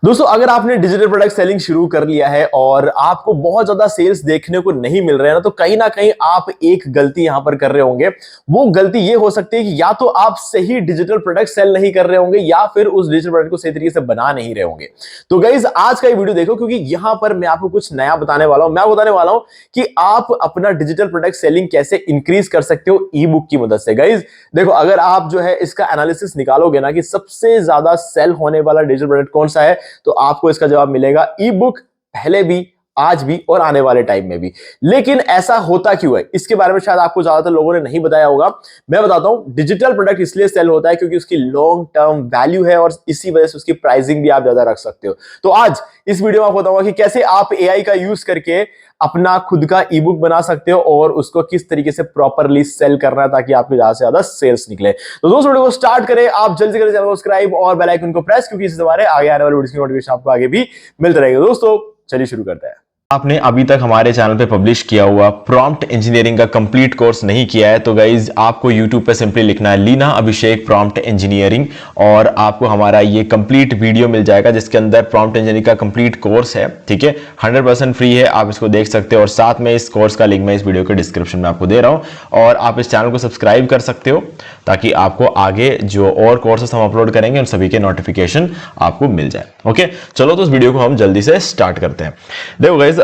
दोस्तों, अगर आपने डिजिटल प्रोडक्ट सेलिंग शुरू कर लिया है और आपको बहुत ज्यादा सेल्स देखने को नहीं मिल रहे हैं ना, तो कहीं ना कहीं आप एक गलती यहां पर कर रहे होंगे। वो गलती ये हो सकती है कि या तो आप सही डिजिटल प्रोडक्ट सेल नहीं कर रहे होंगे या फिर उस डिजिटल प्रोडक्ट को सही तरीके से बना नहीं रहे होंगे। तो गाइज, आज का ये वीडियो देखो, क्योंकि यहां पर मैं आपको कुछ नया बताने वाला हूं। मैं बताने वाला हूं कि आप अपना डिजिटल प्रोडक्ट सेलिंग कैसे इंक्रीज कर सकते हो ई बुक की मदद से। गाइज देखो, अगर आप जो है इसका एनालिसिस निकालोगे ना कि सबसे ज्यादा सेल होने वाला डिजिटल प्रोडक्ट कौन सा है, तो आपको इसका जवाब मिलेगा ई बुक। पहले भी, आज भी और आने वाले टाइम में भी। लेकिन ऐसा होता क्यों है, इसके बारे में शायद आपको ज्यादातर लोगों ने नहीं बताया होगा। मैं बताता हूं। डिजिटल प्रोडक्ट इसलिए सेल होता है क्योंकि उसकी लॉन्ग टर्म वैल्यू है और इसी वजह से उसकी प्राइसिंग भी आप ज्यादा रख सकते हो। तो आज इस वीडियो में आपको बताऊंगा कि कैसे आप एआई का यूज करके अपना खुद का ई बुक बना सकते हो और उसको किस तरीके से प्रॉपरली सेल करना है ताकि आपके ज्यादा से ज्यादा सेल्स निकले। तो दोस्तों, वीडियो को स्टार्ट करें। आप जल्दी से करें चैनल को सब्सक्राइब और बेल आइकन को प्रेस, क्योंकि इससे हमारे आगे आने वाले वीडियो की नोटिफिकेशन आपको आगे भी मिलते रहेगा। दोस्तों, चलिए शुरू करते हैं। आपने अभी तक हमारे चैनल पे पब्लिश किया हुआ प्रॉम्प्ट इंजीनियरिंग का कंप्लीट कोर्स नहीं किया है तो गाइज आपको यूट्यूब पे सिंपली लिखना है लीना अभिषेक प्रॉम्प्ट इंजीनियरिंग और आपको हमारा ये कंप्लीट वीडियो मिल जाएगा जिसके अंदर प्रॉम्प्ट इंजीनियरिंग का कंप्लीट कोर्स है। ठीक है, 100% फ्री है, आप इसको देख सकते हो और साथ में इस कोर्स का लिंक मैं इस वीडियो के डिस्क्रिप्शन में आपको दे रहा हूं और आप इस चैनल को सब्सक्राइब कर सकते हो ताकि आपको आगे जो और कोर्सेस हम अपलोड करेंगे उन सभी के नोटिफिकेशन आपको मिल जाए। ओके, चलो तो इस वीडियो को हम जल्दी से स्टार्ट करते हैं। देखो गाइज,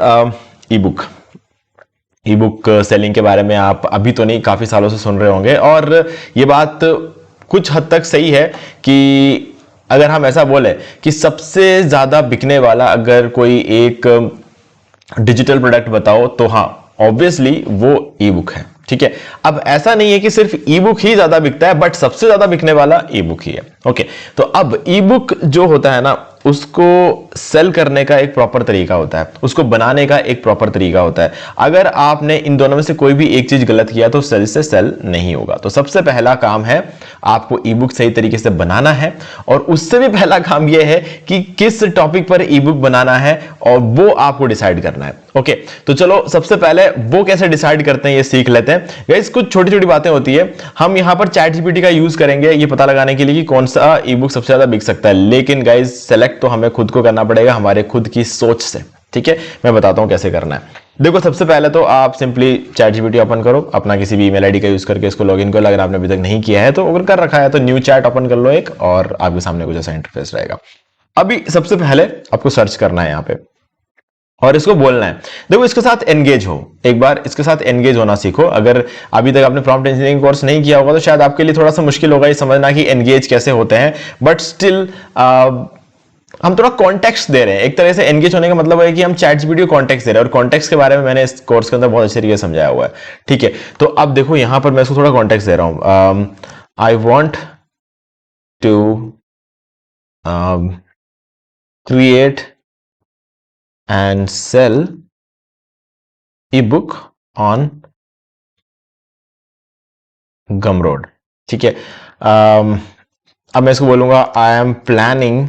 ई बुक सेलिंग के बारे में आप अभी तो नहीं, काफी सालों से सुन रहे होंगे और ये बात कुछ हद तक सही है कि अगर हम ऐसा बोले कि सबसे ज्यादा बिकने वाला अगर कोई एक डिजिटल प्रोडक्ट बताओ तो हाँ, ऑब्वियसली वो ई बुक है। ठीक है, अब ऐसा नहीं है कि सिर्फ ई बुक ही ज्यादा बिकता है, बट सबसे ज्यादा बिकने वाला ई बुक ही है। ओके, तो अब ई बुक जो होता है ना, उसको सेल करने का एक प्रॉपर तरीका होता है, उसको बनाने का एक प्रॉपर तरीका होता है। अगर आपने इन दोनों में से कोई भी एक चीज गलत किया तो सेल से सेल नहीं होगा। तो सबसे पहला काम है आपको ई बुक सही तरीके से बनाना है और उससे भी पहला काम यह है कि किस टॉपिक पर ई बुक बनाना है और वो आपको डिसाइड करना है। ओके, तो चलो सबसे पहले वो कैसे डिसाइड करते हैं ये सीख लेते हैं। गाइस, कुछ छोटी छोटी बातें होती है। हम यहां पर चैट जीपीटी का यूज करेंगे ये पता लगाने के लिए कि कौन सा ई बुक सबसे ज्यादा बिक सकता है, लेकिन गाइस सेलेक्ट तो हमें खुद को करना पड़ेगा हमारे खुद की सोच से। ठीक है, मैं बताता हूं कैसे करना है। देखो, सबसे पहले तो आप सिंपली चैट जीपीटी ओपन करो, अपना किसी भी ईमेल आईडी का यूज करके इसको लॉगिन करो। अगर आपने अभी तक नहीं किया है तो अगर कर रखा है तो न्यू चैट ओपन कर लो एक, और आपके सामने कुछ ऐसा इंटरफेस रहेगा। अभी सबसे पहले आपको सर्च करना है यहाँ पे और इसको बोलना है। देखो, इसके साथ एंगेज हो, एक बार इसके साथ एंगेज होना सीखो। अगर अभी तक आपने प्रॉम्प्ट इंजीनियरिंग कोर्स नहीं किया होगा तो शायद आपके लिए थोड़ा सा मुश्किल होगा ये समझना कि एंगेज कैसे होते हैं, बट स्टिल हम थोड़ा कॉन्टेक्स्ट दे रहे हैं। एक तरह से एंगेज होने का मतलब है कि हम चैट जीपीटी को कॉन्टेक्स्ट दे रहे हैं और कॉन्टेक्स्ट के बारे में मैंने इस कोर्स के अंदर बहुत अच्छे तरीके से समझाया हुआ है। ठीक है, तो अब देखो यहां पर मैं इसको थोड़ा कॉन्टेक्स्ट दे रहा हूं। I want to create and sell ebook on Gumroad। ठीक है, अब मैं इसको बोलूंगा I am planning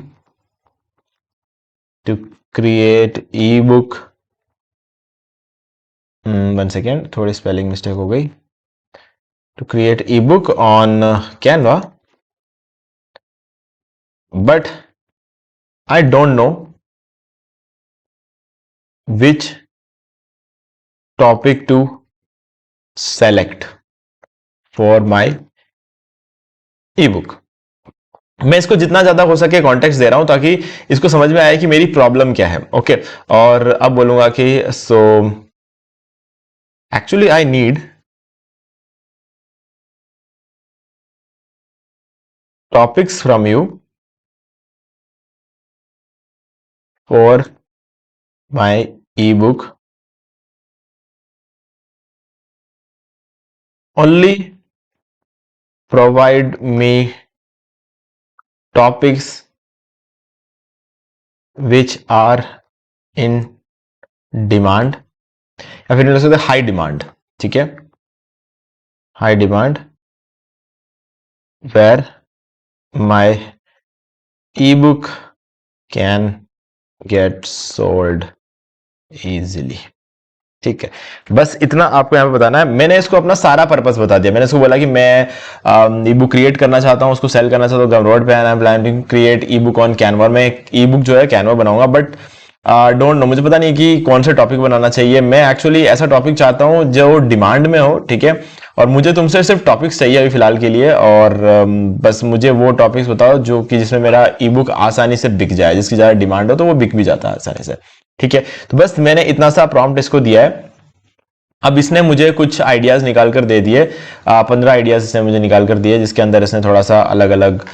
to create e book. One second, थोड़ी स्पेलिंग मिस्टेक हो गई। To create e book on Canva, but I don't know which topic to select for my e book. मैं इसको जितना ज्यादा हो सके कॉन्टेक्स्ट दे रहा हूं ताकि इसको समझ में आए कि मेरी प्रॉब्लम क्या है। ओके, और अब बोलूंगा कि so actually I need topics from you for my e book only, provide me topics which are in demand, या फिर ले सकते हाई डिमांड। ठीक है, high demand where my e book can get sold easily. ठीक है, बस इतना आपको यहाँ पे बताना है। मैंने इसको अपना सारा पर्पस बता दिया। मैंने इसको बोला कि मैं ई बुक क्रिएट करना चाहता हूँ, उसको सेल करना चाहता हूँ गमरोड पे, I am planning to create e book on Canva. मैं एक ई बुक जो है कैनवा बनाऊंगा, बट डोंट नो, मुझे पता नहीं कि कौन सा टॉपिक बनाना चाहिए। मैं एक्चुअली ऐसा टॉपिक चाहता हूँ जो डिमांड में हो, ठीक है, और मुझे तुमसे सिर्फ टॉपिक्स चाहिए अभी फिलहाल के लिए, और बस मुझे वो टॉपिक्स बताओ जो कि जिसमें मेरा ई बुक आसानी से बिक जाए, जिसकी ज्यादा डिमांड हो तो वो बिक भी जाता है आसानी से, ठीक है। तो बस मैंने इतना सा प्रॉम्प्ट इसको दिया है। अब इसने मुझे कुछ आइडियाज निकाल कर दे दिए, 15 आइडियाज इसने मुझे निकाल कर दिए, जिसके अंदर इसने थोड़ा सा अलग अलग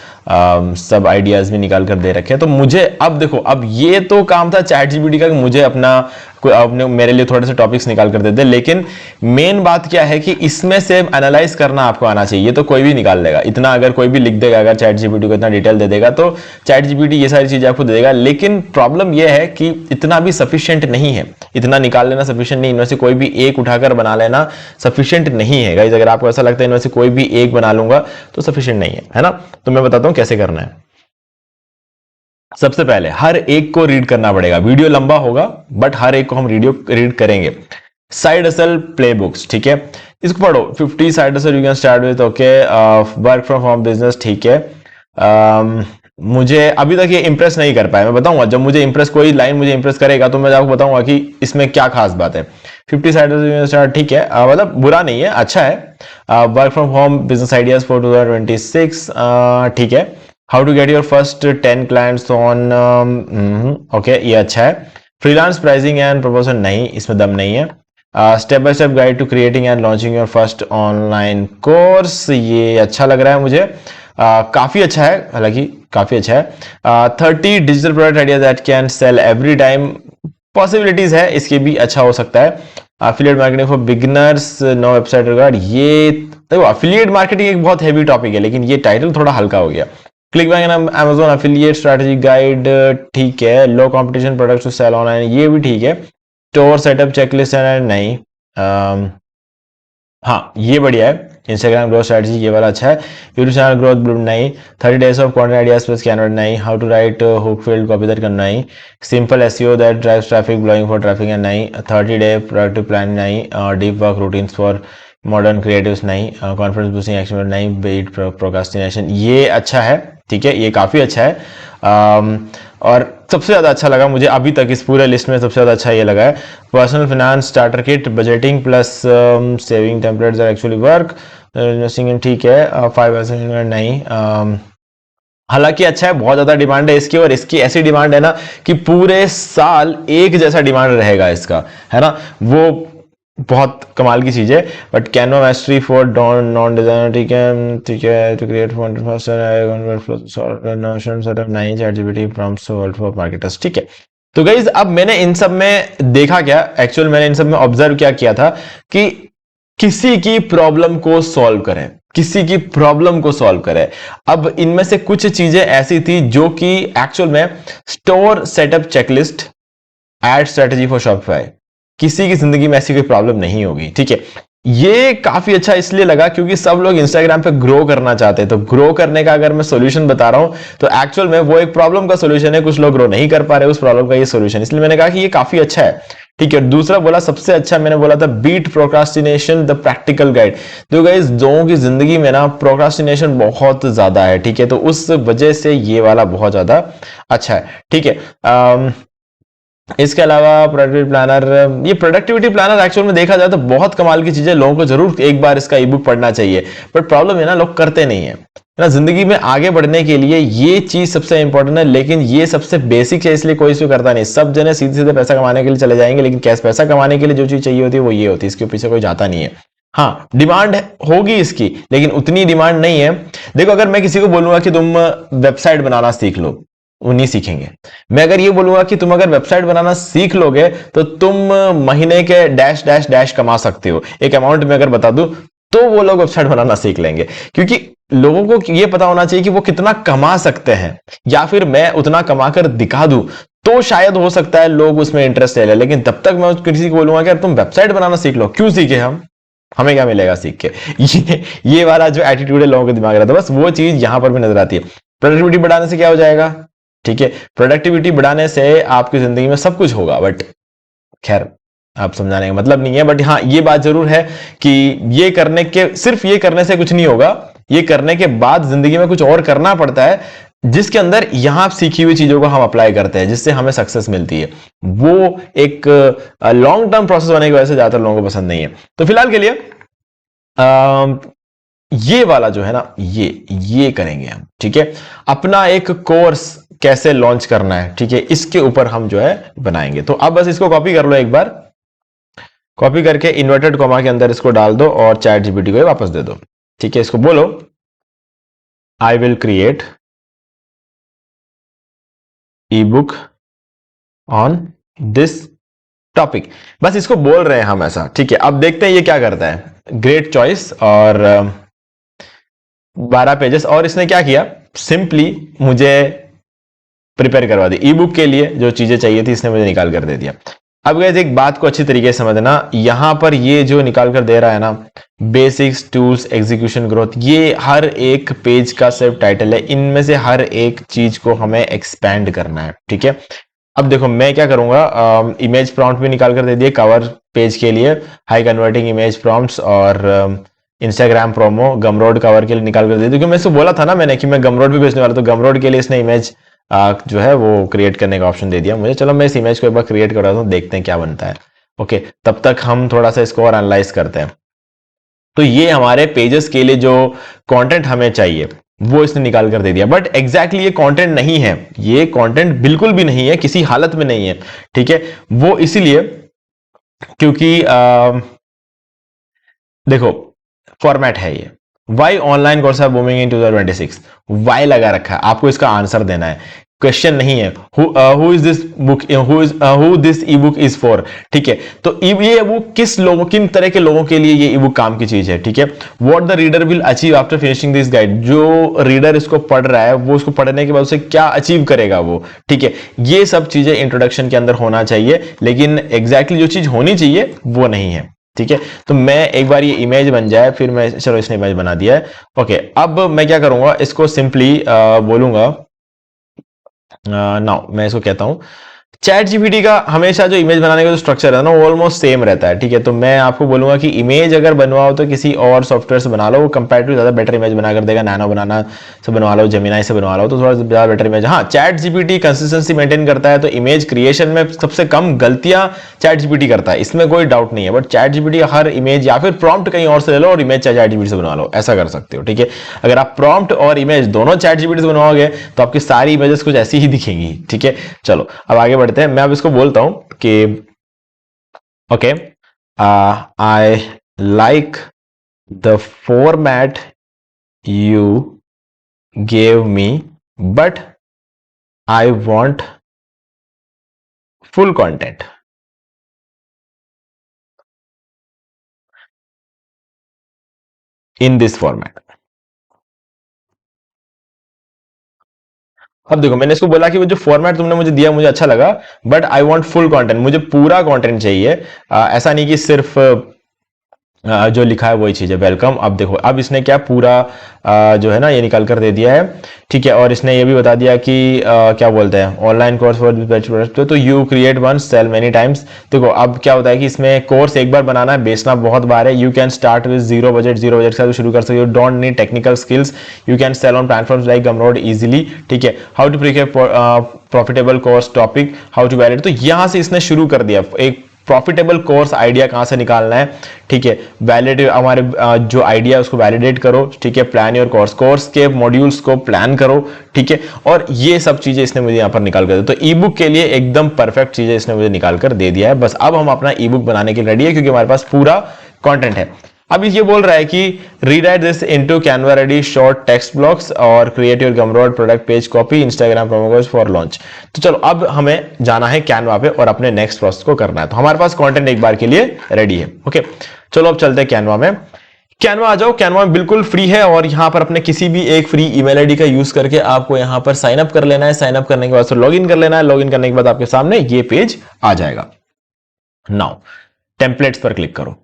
सब आइडियाज भी निकाल कर दे रखे हैं। तो मुझे अब देखो, अब ये तो काम था चैट जीपीटी का कि मुझे अपने मेरे लिए थोड़े से टॉपिक्स निकाल कर देते, लेकिन मेन बात क्या है कि इसमें से एनालाइज करना आपको आना चाहिए। तो कोई भी निकाल लेगा इतना, अगर कोई भी लिख देगा, अगर चैट जीपीटी को इतना डिटेल दे देगा तो चैट जीपीटी ये सारी चीजें आपको दे देगा। लेकिन प्रॉब्लम यह है कि इतना भी सफिशिएंट नहीं है, इतना निकाल लेना सफिशिएंट नहीं, इनमें से कोई भी एक उठाकर बना लेना सफिशिएंट नहीं है गाइस। अगर आपको ऐसा लगता है इनमें से कोई भी एक बना लूंगा तो सफिशिएंट नहीं है ना। तो मैं बताता हूं कैसे करना है। सबसे पहले हर एक को रीड करना पड़ेगा, वीडियो लंबा होगा बट हर एक को हम रीड करेंगे। साइड हसल प्ले बुक्स, ठीक है, इसको पढ़ो। 50 side hustle you can start with, okay. Work from home business, ठीक है। मुझे अभी तक ये इंप्रेस नहीं कर पाया, मैं बताऊंगा जब मुझे इंप्रेस, कोई लाइन मुझे इंप्रेस करेगा तो मैं आपको बताऊंगा कि इसमें क्या खास बात है। 50 side hustle you can start, ठीक है, मतलब बुरा नहीं है, अच्छा है। Work from home business ideas for 2026, ठीक है। How to get your first 10 clients on, okay, ये अच्छा है। फ्रीलांस प्राइसिंग एंड प्रपोजल, नहीं, इसमें दम नहीं है। Step by step guide to creating and launching your first online course, ये अच्छा लग रहा है मुझे, काफी अच्छा है, हालांकि काफी अच्छा है। 30 digital product idea that can sell every time, possibilities है इसकी भी, अच्छा हो सकता है। Affiliate marketing for beginners, no website regard, ये देखो अफिलिएट मार्केटिंग एक बहुत हैवी टॉपिक है, लेकिन ये टाइटल थोड़ा हल्का हो गया। ClickBank and Amazon affiliate strategy guide, ठीक है। Low competition products to sell online, ये भी ठीक है। स्टोर सेटअप चेकलिस्ट एंड, नहीं। हाँ, ये बढ़िया है। इंस्टाग्राम ग्रोथ स्ट्रैटेजी, ये वाला अच्छा है। यूट्यूब चैनल ग्रोथ ब्लूम, नहीं। 30 days of content ideas plus Canva, नहीं। How to write hook field copy that करना, नहीं। Simple SEO that drives traffic, blogging for traffic, and नहीं। 30 डे प्रोडक्टिव प्लान, नहीं। Deep work routines for modern creatives, नहीं। Confidence boosting action, नहीं। Beat procrastination, ये अच्छा है, ठीक है, ये काफी अच्छा है। और सबसे ज्यादा अच्छा लगा मुझे अभी तक इस पूरे लिस्ट में, सबसे ज्यादा अच्छा ये लगा है personal finance starter kit, budgeting plus saving templates are actually work, investing in, ठीक है। 5%, नहीं। हालांकि अच्छा है, बहुत ज्यादा डिमांड है इसकी, और इसकी ऐसी डिमांड है ना कि पूरे साल एक जैसा डिमांड रहेगा इसका, है ना, वो बहुत कमाल की चीज है। But Canva मैस्ट्री for non designer, ठीक है, ठीक है। टू क्रिएट नहीं। Chat GPT prompts world for marketers, ठीक है। तो गाइज अब मैंने इन सब में देखा क्या, एक्चुअल मैंने इन सब में ऑब्जर्व क्या किया था कि किसी की प्रॉब्लम को सॉल्व करें, किसी की प्रॉब्लम को सॉल्व करें। अब इनमें से कुछ चीजें ऐसी थी जो कि एक्चुअल में store setup checklist, ad strategy for Shopify, किसी की जिंदगी में ऐसी कोई प्रॉब्लम नहीं होगी, ठीक है। ये काफी अच्छा इसलिए लगा क्योंकि सब लोग इंस्टाग्राम पे ग्रो करना चाहते हैं, तो ग्रो करने का अगर मैं सॉल्यूशन बता रहा हूं तो एक्चुअल में वो एक प्रॉब्लम का सॉल्यूशन है, कुछ लोग ग्रो नहीं कर पा रहे उस प्रॉब्लम का ये सॉल्यूशन, इसलिए मैंने कहा कि ये काफी अच्छा है, ठीक है। दूसरा बोला सबसे अच्छा, मैंने बोला था beat procrastination the practical guide. तो गाइस लोगों की जिंदगी में ना प्रोक्रास्टिनेशन बहुत ज्यादा है, ठीक है, तो उस वजह से ये वाला बहुत ज्यादा अच्छा है, ठीक है। इसके अलावा प्रोडक्टिविटी प्लानर, ये प्रोडक्टिविटी प्लानर एक्चुअल में देखा जाए तो बहुत कमाल की चीजें, लोगों को जरूर एक बार इसका ई बुक पढ़ना चाहिए, बट प्रॉब्लम है ना लोग करते नहीं है ना। जिंदगी में आगे बढ़ने के लिए ये चीज सबसे इंपॉर्टेंट है, लेकिन ये सबसे बेसिक है, इसलिए कोई इसको करता नहीं। सब जने सीधे सीधे पैसा कमाने के लिए चले जाएंगे, लेकिन कैसे पैसा कमाने के लिए जो चीज चाहिए होती है वो ये होती है, इसके पीछे कोई जाता नहीं है। हाँ, डिमांड होगी इसकी, लेकिन उतनी डिमांड नहीं है। देखो अगर मैं किसी को बोलूंगा कि तुम वेबसाइट बनाना सीख लो, वो नहीं सीखेंगे। मैं अगर ये बोलूंगा कि तुम अगर वेबसाइट बनाना सीख लोगे तो तुम महीने के डैश डैश डैश कमा सकते हो, एक अमाउंट में अगर बता दूं तो वो लोग वेबसाइट बनाना सीख लेंगे, क्योंकि लोगों को ये पता होना चाहिए कि वो कितना कमा सकते हैं, या फिर मैं उतना कमा कर दिखा दूं तो शायद हो सकता है लोग उसमें इंटरेस्ट ले लें। लेकिन तब तक मैं किसी को बोलूंगा कि तुम वेबसाइट बनाना सीख लो, क्यों सीखे हम, हमें क्या मिलेगा सीख के, ये वाला जो एटीट्यूड है लोगों के दिमाग में रहता है, बस वो चीज यहां पर भी नजर आती है। प्रोडक्टिविटी बढ़ाने से क्या हो जाएगा, ठीक है, प्रोडक्टिविटी बढ़ाने से आपकी जिंदगी में सब कुछ होगा, बट खैर आप समझाने का मतलब नहीं है, बट हाँ ये बात जरूर है कि ये करने के, सिर्फ ये करने से कुछ नहीं होगा, ये करने के बाद जिंदगी में कुछ और करना पड़ता है जिसके अंदर यहां सीखी हुई चीजों को हम अप्लाई करते हैं, जिससे हमें सक्सेस मिलती है। वो एक लॉन्ग टर्म प्रोसेस होने की वजह से ज्यादातर लोगों को पसंद नहीं है। तो फिलहाल के लिए ये वाला जो है ना, ये करेंगे हम, ठीक है। अपना एक कोर्स कैसे लॉन्च करना है, ठीक है, इसके ऊपर हम जो है बनाएंगे। तो अब बस इसको कॉपी कर लो एक बार, कॉपी करके इन्वर्टेड कॉमा के अंदर इसको डाल दो और चैट जीपीटी को वापस दे दो, ठीक है। इसको बोलो I will create e book on this topic. बस इसको बोल रहे हैं हम ऐसा, ठीक है। अब देखते हैं ये क्या करता है। ग्रेट चॉइस, और 12 पेजेस, और इसने क्या किया, सिंपली मुझे प्रिपेयर करवा दी ई बुक के लिए जो चीजें चाहिए थी, इसने मुझे निकाल कर दे दिया। अब गाइस एक बात को अच्छी तरीके से समझना, यहां पर ये जो निकाल कर दे रहा है ना, बेसिक्स टूल्स एग्जीक्यूशन ग्रोथ, ये हर एक पेज का सिर्फ टाइटल है, इनमें से हर एक चीज को हमें एक्सपैंड करना है, ठीक है। अब देखो मैं क्या करूंगा, इमेज प्रॉम्प्ट भी निकाल कर दे दिए कवर पेज के लिए, हाई कन्वर्टिंग इमेज प्रॉम्प्ट्स, और इंस्टाग्राम प्रोमो गमरोड कवर के लिए निकाल कर दे दिए, क्योंकि मैं इसको बोला था ना मैंने कि मैं गमरोड भी भेजने वाला, तो गमरोड के लिए इसने इमेज जो है वो क्रिएट करने का ऑप्शन दे दिया मुझे। चलो मैं इस इमेज को एक बार क्रिएट करवाता हूँ, देखते हैं क्या बनता है। ओके, तब तक हम थोड़ा सा इसको और एनालाइज करते हैं। तो ये हमारे पेजेस के लिए जो कंटेंट हमें चाहिए वो इसने निकाल कर दे दिया, बट एग्जैक्टली ये कंटेंट नहीं है, ये कंटेंट बिल्कुल भी नहीं है, किसी हालत में नहीं है, ठीक है। वो इसीलिए क्योंकि देखो फॉर्मेट है ये, why online course are booming in 2026, why लगा रखा है, आपको इसका आंसर देना है, क्वेश्चन नहीं है who is this book, who this E book is for, ठीक है। तो ये बुक किस लोगों, किन तरह के लोगों के लिए ये ई बुक काम की चीज है, ठीक है। What the reader will achieve after finishing this guide, जो रीडर इसको पढ़ रहा है वो उसको पढ़ने के बाद उसे क्या अचीव करेगा वो, ठीक है। ये सब चीजें इंट्रोडक्शन के अंदर होना चाहिए, लेकिन एग्जैक्टली जो चीज होनी चाहिए वो नहीं है, ठीक है। तो मैं एक बार ये इमेज बन जाए, फिर मैं, चलो इसने इमेज बना दिया है। ओके, अब मैं क्या करूंगा, इसको सिंपली बोलूंगा, नाउ मैं इसको कहता हूं, चैट जीपीटी का हमेशा जो इमेज बनाने का जो स्ट्रक्चर है ना वो ऑलमोस्ट सेम रहता है, ठीक है। तो मैं आपको बोलूंगा कि इमेज अगर बनवाओ तो किसी और सॉफ्टवेयर से बना लो, वो कंपैरेटिवली ज्यादा बेटर इमेज बना कर देगा। नैनो बनाना से बनवा लो, जेमिनाई से बनवा लो, तो थोड़ा ज्यादा बेटर इमेज। हाँ, चैट जीपीटी कंसिस्टेंसी मेंटेन करता है, तो इमेज क्रिएशन में सबसे कम गलतियां चैट जीपीटी करता है, इसमें कोई डाउट नहीं है। But chat GPT her image या फिर प्रॉम्प्ट कहीं और से ले लो और इमेज चैट जीपीटी से बनवा लो, ऐसा कर सकते हो, ठीक है। अगर आप प्रॉम्प्ट और इमेज दोनों चैट जीपीटी से बनवाओगे तो आपकी सारी इमेजेस कुछ ऐसी ही दिखेंगी, ठीक है। चलो अब आगे बढ़ते हैं। मैं अब इसको बोलता हूं कि okay, I like the format you gave me but I want full content. In this format. अब देखो मैंने इसको बोला कि वो जो फॉर्मेट तुमने मुझे दिया मुझे अच्छा लगा, but I want full content, मुझे पूरा कंटेंट चाहिए। ऐसा नहीं कि सिर्फ जो लिखा है वही चीज है, वेलकम। अब देखो अब इसने क्या पूरा जो है ना ये निकाल कर दे दिया है, ठीक है। और इसने ये भी बता दिया कि क्या बोलते हैं, ऑनलाइन कोर्स फॉर, तो you create one sell many times. देखो अब क्या होता है कि इसमें कोर्स एक बार बनाना है, बेचना बहुत बार है। You can start with zero budget से शुरू कर सकते हो, don't need technical skills, you can sell on platforms like Gumroad easily, ठीक है। How to prepare profitable course topic, how to validate, तो यहां से इसने शुरू कर दिया एक प्रॉफिटेबल कोर्स आइडिया कहां से निकालना है, ठीक है। वैलिड हमारे जो आइडिया है उसको वैलिडेट करो, ठीक है। प्लान योर कोर्स के मॉड्यूल्स को प्लान करो, ठीक है। और ये सब चीजें इसने मुझे यहां पर निकाल कर दी। तो ई बुक के लिए एकदम परफेक्ट चीजें इसने मुझे निकाल कर दे दिया है। बस अब हम अपना ई बुक बनाने के लिए रेडी है, क्योंकि हमारे पास पूरा कंटेंट है। अब ये बोल रहा है कि rewrite this into Canva ready short text blocks और create your Gumroad product page copy Instagram promo code for launch. तो चलो अब हमें जाना है कैनवा पे और अपने नेक्स्ट प्रोसेस को करना है। तो हमारे पास कंटेंट एक बार के लिए रेडी है। ओके, चलो अब चलते हैं कैनवा में। कैनवा आ जाओ, कैनवा बिल्कुल फ्री है और यहां पर अपने किसी भी एक फ्री ईमेल आईडी का यूज करके आपको यहां पर साइन अप कर लेना है। साइन अप करने के बाद लॉग इन कर लेना है। लॉग इन करने के बाद आपके सामने ये पेज आ जाएगा। नाउ टेम्पलेट्स पर क्लिक करो।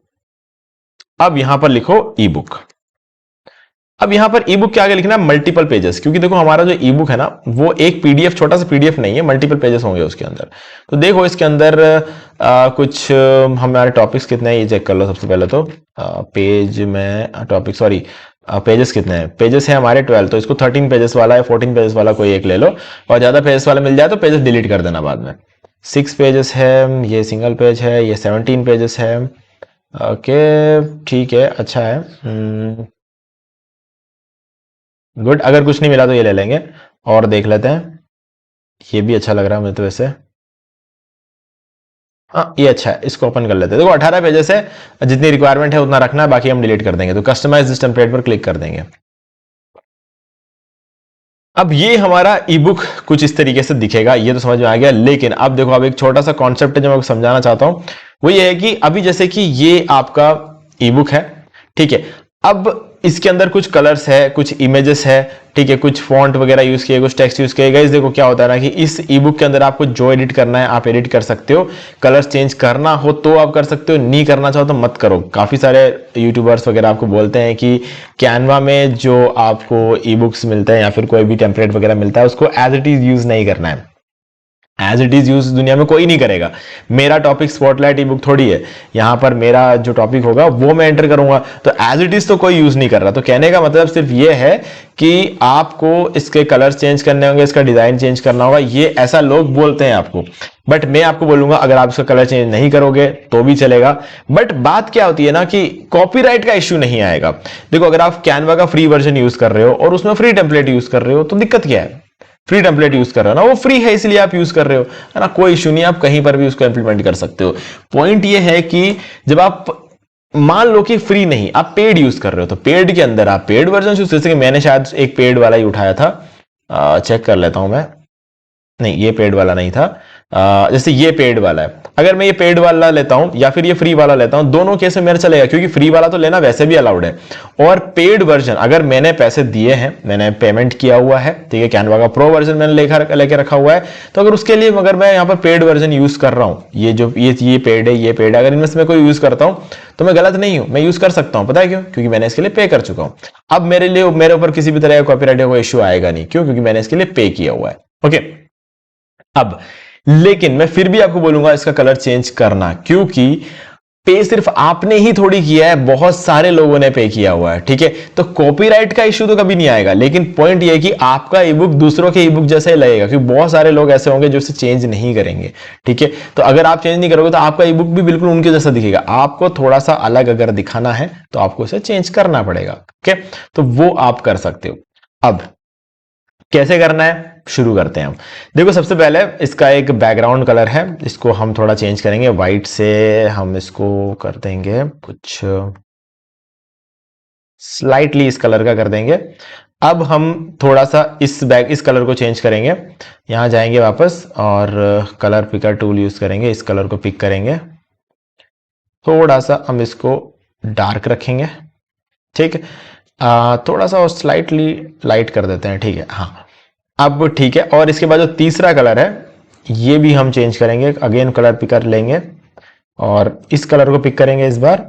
अब यहां पर लिखो ई बुक। अब यहां पर ई बुक के आगे लिखना है मल्टीपल पेजेस, क्योंकि देखो हमारा जो ई बुक है ना वो एक पीडीएफ, छोटा सा पीडीएफ नहीं है, मल्टीपल पेजेस होंगे उसके अंदर। तो देखो इसके अंदर कुछ हमारे टॉपिक्स कितने हैं ये चेक कर लो सबसे पहले तो। पेज में टॉपिक, सॉरी पेजेस कितने हैं, पेजेस है हमारे 12, तो इसको 13 पेजेस वाला है, 14 पेजेस वाला कोई एक ले लो, और ज्यादा पेजेस वाला मिल जाए तो पेजेस डिलीट कर देना बाद में। 6 पेजेस है, ये सिंगल पेज है, ये 17 पेजेस है। ओके ठीक है, अच्छा है, गुड। अगर कुछ नहीं मिला तो ये ले लेंगे और देख लेते हैं। ये भी अच्छा लग रहा है मुझे तो वैसे, हाँ ये अच्छा है, इसको ओपन कर लेते हैं। देखो 18 पेजेस है, जितनी रिक्वायरमेंट है उतना रखना है, बाकी हम डिलीट कर देंगे। तो कस्टमाइज दिस टेम्पलेट पर क्लिक कर देंगे। अब ये हमारा ई बुक कुछ इस तरीके से दिखेगा, ये तो समझ में आ गया। लेकिन अब देखो, अब एक छोटा सा कॉन्सेप्ट है जो मैं समझाना चाहता हूं, वो ये है कि अभी जैसे कि ये आपका ई बुक है, ठीक है। अब इसके अंदर कुछ कलर्स है, कुछ इमेजेस है, ठीक है, कुछ फॉन्ट वगैरह यूज किए, कुछ टेक्स्ट यूज किए गए। देखो क्या होता है ना कि इस ई बुक के अंदर आपको जो एडिट करना है आप एडिट कर सकते हो। कलर्स चेंज करना हो तो आप कर सकते हो, नहीं करना चाहो तो मत करो। काफी सारे यूट्यूबर्स वगैरह आपको बोलते हैं कि कैनवा में जो आपको ई बुक्स मिलते हैं या फिर कोई भी टेम्पलेट वगैरह मिलता है उसको एज इट इज यूज नहीं करना है। एज इट इज यूज दुनिया में कोई नहीं करेगा। मेरा टॉपिक स्पॉटलाइट ई बुक थोड़ी है, यहां पर मेरा जो टॉपिक होगा वो मैं एंटर करूंगा, तो एज इट इज तो कोई यूज नहीं कर रहा। तो कहने का मतलब सिर्फ ये है कि आपको इसके कलर्स चेंज करने होंगे, इसका डिजाइन चेंज करना होगा, ये ऐसा लोग बोलते हैं आपको। बट मैं आपको बोलूंगा अगर आप इसका कलर चेंज नहीं करोगे तो भी चलेगा। बट बात क्या होती है ना कि कॉपीराइट का इश्यू नहीं आएगा। देखो अगर आप कैनवा का फ्री वर्जन यूज कर रहे हो और उसमें फ्री टेम्पलेट यूज कर रहे हो तो दिक्कत क्या है? फ्री टेम्पलेट यूज कर रहे हो ना, वो फ्री है इसलिए आप यूज कर रहे हो, है ना, कोई इश्यू नहीं, आप कहीं पर भी उसको इंप्लीमेंट कर सकते हो। पॉइंट ये है कि जब आप मान लो कि फ्री नहीं, आप पेड यूज कर रहे हो, तो पेड के अंदर आप पेड वर्जन यूज, जैसे कि मैंने शायद एक पेड वाला ही उठाया था, चेक कर लेता हूं मैं। नहीं ये पेड वाला नहीं था, जैसे ये पेड वाला है। अगर मैं ये पेड वाला लेता हूं या फिर ये फ्री वाला लेता हूं, दोनों केस में मेरा चलेगा, क्योंकि फ्री वाला तो लेना वैसे भी अलाउड है। और पेड वर्जन अगर मैंने पैसे दिए हैं, मैंने पेमेंट किया हुआ है, ठीक है, कैनवा का प्रो वर्जन मैंने लेके रखा हुआ है, तो अगर उसके लिए अगर मैं यहाँ पर पेड वर्जन यूज कर रहा हूं, ये जो ये पेड है, ये पेड है, अगर इनमें से मैं कोई यूज करता हूं तो मैं गलत नहीं हूं, मैं यूज कर सकता हूं। पता है क्यों? क्योंकि मैंने इसके लिए पे कर चुका हूं। अब मेरे ऊपर किसी भी तरह का कॉपीराइट का इश्यू आएगा नहीं, क्यों? क्योंकि मैंने इसके लिए पे किया हुआ है। ओके, अब लेकिन मैं फिर भी आपको बोलूंगा इसका कलर चेंज करना, क्योंकि पे सिर्फ आपने ही थोड़ी किया है, बहुत सारे लोगों ने पे किया हुआ है, ठीक है। तो कॉपीराइट का इश्यू तो कभी नहीं आएगा, लेकिन पॉइंट ये है कि आपका ई बुक दूसरों के ई बुक जैसा ही लगेगा, क्योंकि बहुत सारे लोग ऐसे होंगे जो इसे चेंज नहीं करेंगे, ठीक है। तो अगर आप चेंज नहीं करोगे तो आपका ई बुक भी बिल्कुल उनके जैसा दिखेगा। आपको थोड़ा सा अलग अगर दिखाना है तो आपको इसे चेंज करना पड़ेगा, ओके। तो वो आप कर सकते हो। अब कैसे करना है, शुरू करते हैं हम। देखो सबसे पहले इसका एक बैकग्राउंड कलर है, इसको हम थोड़ा चेंज करेंगे, व्हाइट से हम इसको कर देंगे कुछ स्लाइटली इस कलर का कर देंगे। अब हम थोड़ा सा इस कलर को चेंज करेंगे, यहां जाएंगे वापस और कलर पिकर टूल यूज करेंगे, इस कलर को पिक करेंगे, थोड़ा सा हम इसको डार्क रखेंगे, ठीक है, थोड़ा सा और स्लाइटली लाइट कर देते हैं, ठीक है, हाँ अब ठीक है। और इसके बाद जो तीसरा कलर है ये भी हम चेंज करेंगे, अगेन कलर पिकर लेंगे और इस कलर को पिक करेंगे इस बार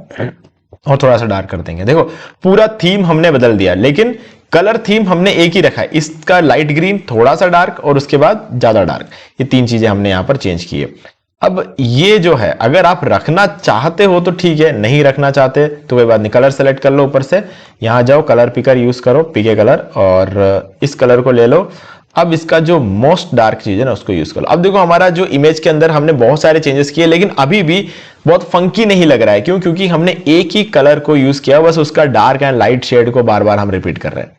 और थोड़ा सा डार्क कर देंगे। देखो पूरा थीम हमने बदल दिया, लेकिन कलर थीम हमने एक ही रखा है, इसका लाइट ग्रीन, थोड़ा सा डार्क और उसके बाद ज्यादा डार्क, ये तीन चीजें हमने यहां पर चेंज की है। अब ये जो है अगर आप रखना चाहते हो तो ठीक है, नहीं रखना चाहते तो कोई बात नहीं, कलर सेलेक्ट कर लो, ऊपर से यहां जाओ, कलर पिकर यूज करो, पीके कलर, और इस कलर को ले लो। अब इसका जो मोस्ट डार्क चीज है ना उसको यूज करो। अब देखो हमारा जो इमेज के अंदर हमने बहुत सारे चेंजेस किए, लेकिन अभी भी बहुत फंकी नहीं लग रहा है। क्यों? क्योंकि हमने एक ही कलर को यूज किया, बस उसका डार्क एंड लाइट शेड को बार बार हम रिपीट कर रहे हैं।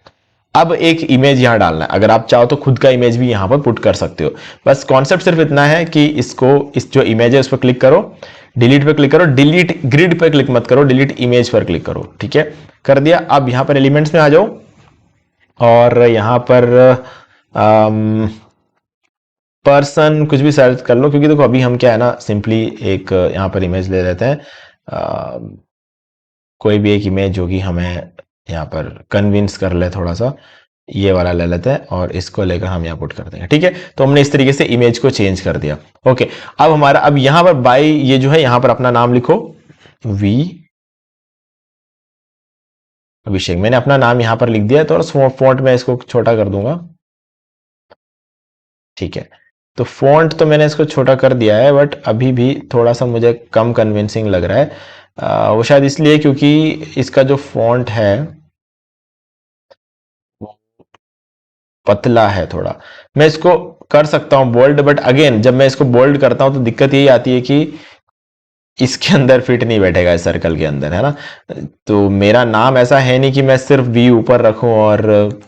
अब एक इमेज यहां डालना है, अगर आप चाहो तो खुद का इमेज भी यहां पर पुट कर सकते हो। बस कॉन्सेप्ट सिर्फ इतना है कि इस जो इमेज है उस पर क्लिक करो, डिलीट पे क्लिक करो, डिलीट ग्रिड पे क्लिक मत करो, डिलीट इमेज पर क्लिक करो, ठीक है, कर दिया। अब यहां पर एलिमेंट्स में आ जाओ और यहां पर पर्सन कुछ भी सर्च कर लो, क्योंकि देखो अभी हम क्या है ना, सिंपली एक यहां पर इमेज ले लेते हैं, कोई भी एक इमेज जो कि हमें यहाँ पर कन्विंस कर ले, थोड़ा सा ये वाला ले लेते हैं और इसको लेकर हम यहाँ पुट कर देंगे, ठीक है। तो हमने इस तरीके से इमेज को चेंज कर दिया। ओके, अब हमारा अब यहाँ पर बाय ये जो है यहाँ पर अपना नाम लिखो, वी अभिषेक। मैंने अपना नाम यहां पर लिख दिया है, तो फॉन्ट में इसको छोटा कर दूंगा। ठीक है, तो फॉन्ट तो मैंने इसको छोटा कर दिया है, बट अभी भी थोड़ा सा मुझे कम कन्विंसिंग लग रहा है। वो शायद इसलिए क्योंकि इसका जो फॉन्ट है वो पतला है थोड़ा। मैं इसको कर सकता हूं बोल्ड, बट अगेन जब मैं इसको बोल्ड करता हूं तो दिक्कत यही आती है कि इसके अंदर फिट नहीं बैठेगा, इस सर्कल के अंदर, है ना। तो मेरा नाम ऐसा है नहीं कि मैं सिर्फ वी ऊपर रखूं, और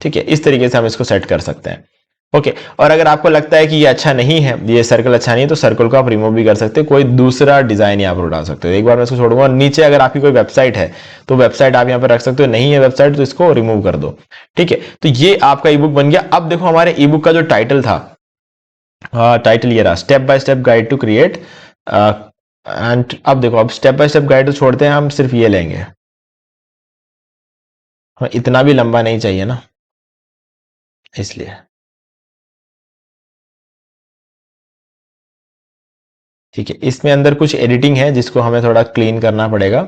ठीक है, इस तरीके से हम इसको सेट कर सकते हैं। ओके, और अगर आपको लगता है कि ये अच्छा नहीं है, ये सर्कल अच्छा नहीं है, तो सर्कल को आप रिमूव भी कर सकते हैं, कोई दूसरा डिजाइन यहाँ पर डाल सकते हो। एक बार मैं इसको छोड़ूंगा, नीचे अगर आपकी कोई वेबसाइट है तो वेबसाइट आप यहाँ पर रख सकते हो, नहीं है वेबसाइट तो इसको रिमूव कर दो। ठीक है, तो ये आपका ई बुक बन गया। अब देखो हमारे ई बुक का जो टाइटल था, टाइटल ये रहा, step by step guide to create. And अब देखो, अब स्टेप बाय स्टेप गाइड तो छोड़ते हैं, हम सिर्फ ये लेंगे। इतना भी लंबा नहीं चाहिए ना, इसलिए। ठीक है, इसमें अंदर कुछ एडिटिंग है जिसको हमें थोड़ा क्लीन करना पड़ेगा।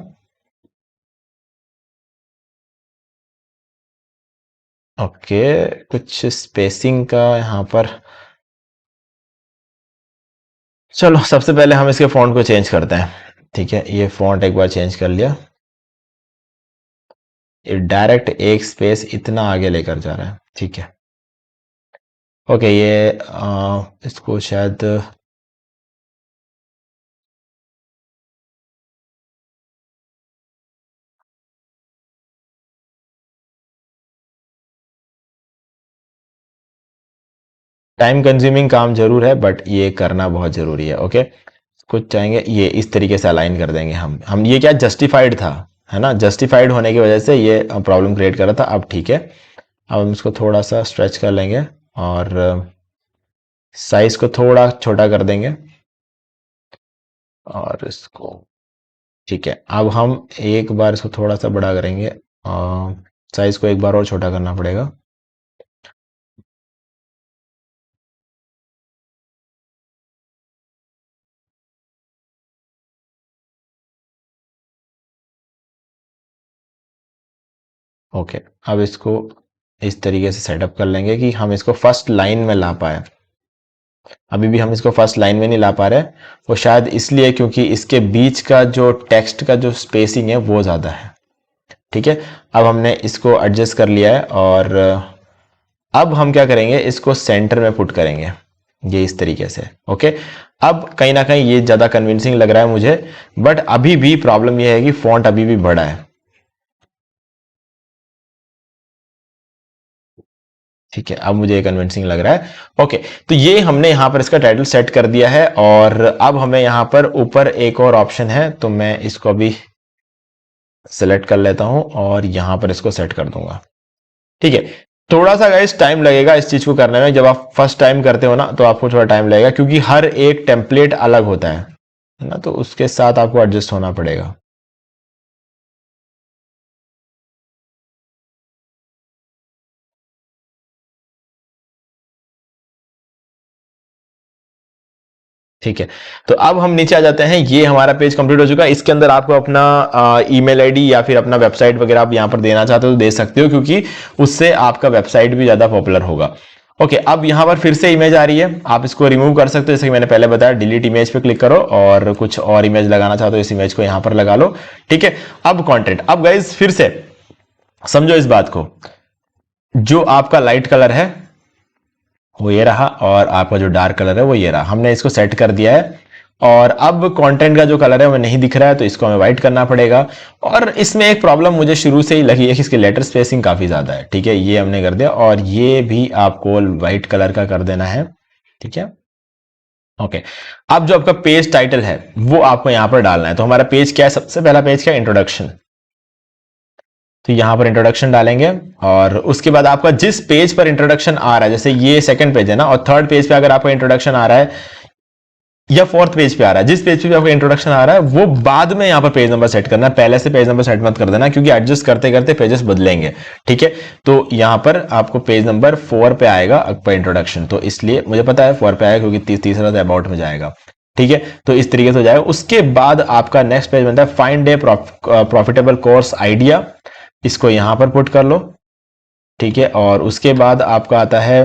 ओके, कुछ स्पेसिंग का यहाँ पर, चलो सबसे पहले हम इसके फॉन्ट को चेंज करते हैं। ठीक है, ये फॉन्ट एक बार चेंज कर लिया, ये डायरेक्ट एक स्पेस इतना आगे लेकर जा रहा है। ठीक है, ओके, ये इसको शायद टाइम कंज्यूमिंग काम जरूर है, बट ये करना बहुत जरूरी है। ओके, कुछ चाहेंगे ये इस तरीके से अलाइन कर देंगे हम ये क्या जस्टिफाइड था, है ना, जस्टिफाइड होने की वजह से ये प्रॉब्लम क्रिएट कर रहा था। अब ठीक है, अब हम इसको थोड़ा सा स्ट्रेच कर लेंगे और साइज को थोड़ा छोटा कर देंगे, और इसको, ठीक है, अब हम एक बार इसको थोड़ा सा बड़ा करेंगे, साइज को एक बार और छोटा करना पड़ेगा। ओके, अब इसको इस तरीके से सेटअप कर लेंगे कि हम इसको फर्स्ट लाइन में ला पाए। अभी भी हम इसको फर्स्ट लाइन में नहीं ला पा रहे, वो शायद इसलिए क्योंकि इसके बीच का जो टेक्स्ट का जो स्पेसिंग है वो ज़्यादा है। ठीक है, अब हमने इसको एडजस्ट कर लिया है, और अब हम क्या करेंगे, इसको सेंटर में पुट करेंगे, ये इस तरीके से। ओके, अब कहीं ना कहीं ये ज़्यादा कन्विंसिंग लग रहा है मुझे, बट अभी भी प्रॉब्लम ये है कि फॉन्ट अभी भी बड़ा है। ठीक है, अब मुझे कन्विंसिंग लग रहा है। ओके, तो ये हमने यहां पर इसका टाइटल सेट कर दिया है, और अब हमें यहां पर ऊपर एक और ऑप्शन है, तो मैं इसको अभी सेलेक्ट कर लेता हूं और यहां पर इसको सेट कर दूंगा। ठीक है, थोड़ा सा गाइस टाइम लगेगा इस चीज को करने में, जब आप फर्स्ट टाइम करते हो ना तो आपको थोड़ा टाइम लगेगा, क्योंकि हर एक टेम्पलेट अलग होता है ना, तो उसके साथ आपको एडजस्ट होना पड़ेगा। ठीक है, तो अब हम नीचे आ जाते हैं। ये हमारा पेज कंप्लीट हो चुका है। इसके अंदर आपको अपना ईमेल आईडी या फिर अपना वेबसाइट वगैरह आप यहां पर देना चाहते हो तो दे सकते हो, क्योंकि उससे आपका वेबसाइट भी ज्यादा पॉपुलर होगा। ओके, अब यहां पर फिर से इमेज आ रही है, आप इसको रिमूव कर सकते हो, जैसे कि मैंने पहले बताया, डिलीट इमेज पे क्लिक करो और कुछ और इमेज लगाना चाहते हो इस इमेज को यहां पर लगा लो। ठीक है, अब कंटेंट, अब गाइज फिर से समझो इस बात को, जो आपका लाइट कलर है वो ये रहा, और आपका जो डार्क कलर है वो ये रहा, हमने इसको सेट कर दिया है। और अब कंटेंट का जो कलर है वो नहीं दिख रहा है, तो इसको हमें व्हाइट करना पड़ेगा। और इसमें एक प्रॉब्लम मुझे शुरू से ही लगी है कि इसकी लेटर स्पेसिंग काफी ज्यादा है। ठीक है, ये हमने कर दिया, और ये भी आपको व्हाइट कलर का कर देना है। ठीक है, ओके, अब जो आपका पेज टाइटल है वो आपको यहां पर डालना है। तो हमारा पेज क्या है, सबसे पहला पेज क्या है, इंट्रोडक्शन। तो यहां पर इंट्रोडक्शन डालेंगे, और उसके बाद आपका जिस पेज पर इंट्रोडक्शन आ रहा है, जैसे ये सेकंड पेज है ना, और थर्ड पेज पे अगर आपका इंट्रोडक्शन आ रहा है या फोर्थ पेज पे आ रहा है, जिस पेज पे भी आपका इंट्रोडक्शन आ रहा है वो बाद में यहां पर पेज नंबर सेट करना है, पहले से पेज नंबर सेट मत कर देना, क्योंकि एडजस्ट करते करते पेजेस बदलेंगे। ठीक है, तो यहां पर आपको पेज नंबर 4 पे आएगा आपका इंट्रोडक्शन, तो इसलिए मुझे पता है 4 पे आएगा, क्योंकि तीसरा तो अबाउट में जाएगा। ठीक है, तो इस तरीके से हो जाएगा। उसके बाद आपका नेक्स्ट पेज बनता है फाइंड ए प्रॉफिटेबल कोर्स आइडिया। इसको यहां पर पुट कर लो, ठीक है। और उसके बाद आपका आता है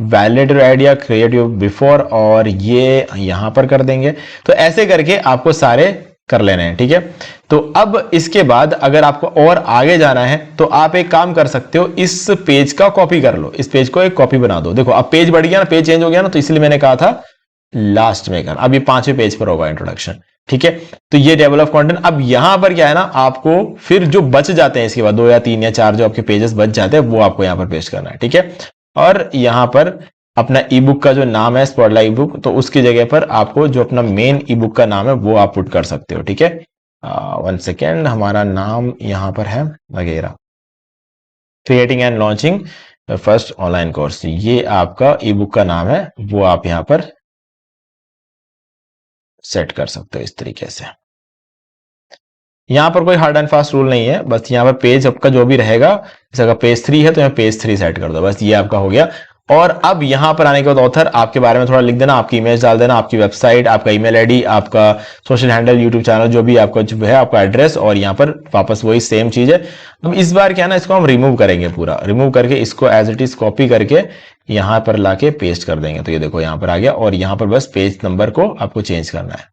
validate your idea, create your before, और ये यहां पर कर देंगे। तो ऐसे करके आपको सारे कर लेने हैं, ठीक है। तो अब इसके बाद अगर आपको और आगे जाना है तो आप एक काम कर सकते हो, इस पेज का कॉपी कर लो, इस पेज को एक कॉपी बना दो। देखो अब पेज बढ़ गया ना, पेज चेंज हो गया ना, तो इसलिए मैंने कहा था लास्ट में कर। अब ये 5वें पेज पर होगा इंट्रोडक्शन, ठीक है। तो ये टेबल ऑफ कंटेंट। अब यहां पर क्या है ना, आपको फिर जो बच जाते हैं इसके बाद 2 या 3 या 4 जो आपके पेजेस बच जाते हैं वो आपको यहां पर पेस्ट करना है, ठीक है। और यहां पर अपना ई बुक का जो नाम है स्पॉटलाइट ई बुक, तो उसकी जगह पर आपको जो अपना मेन ई बुक का नाम है वो आप पुट कर सकते हो, ठीक है। 1 सेकेंड, हमारा नाम यहां पर है वगैरह, creating and launching first online course, ये आपका ई बुक का नाम है, वो आप यहां पर सेट कर सकते हो इस तरीके से। यहां पर कोई हार्ड एंड फास्ट रूल नहीं है, बस यहां पर पेज आपका जो भी रहेगा, जैसे अगर पेज 3 है तो यहाँ पेज 3 सेट कर दो, बस ये आपका हो गया। और अब यहां पर आने के बाद ऑथर आपके बारे में थोड़ा लिख देना, आपकी इमेज डाल देना, आपकी वेबसाइट, आपका ईमेल आईडी, आपका सोशल हैंडल, यूट्यूब चैनल, जो भी आपका जो है, आपका एड्रेस, और यहां पर वापस वही सेम चीज है। अब इस बार क्या है ना, इसको हम रिमूव करेंगे, पूरा रिमूव करके इसको एज इट इज कॉपी करके यहां पर लाके पेस्ट कर देंगे। तो ये देखो यहां पर आ गया, और यहां पर बस पेज नंबर को आपको चेंज करना है,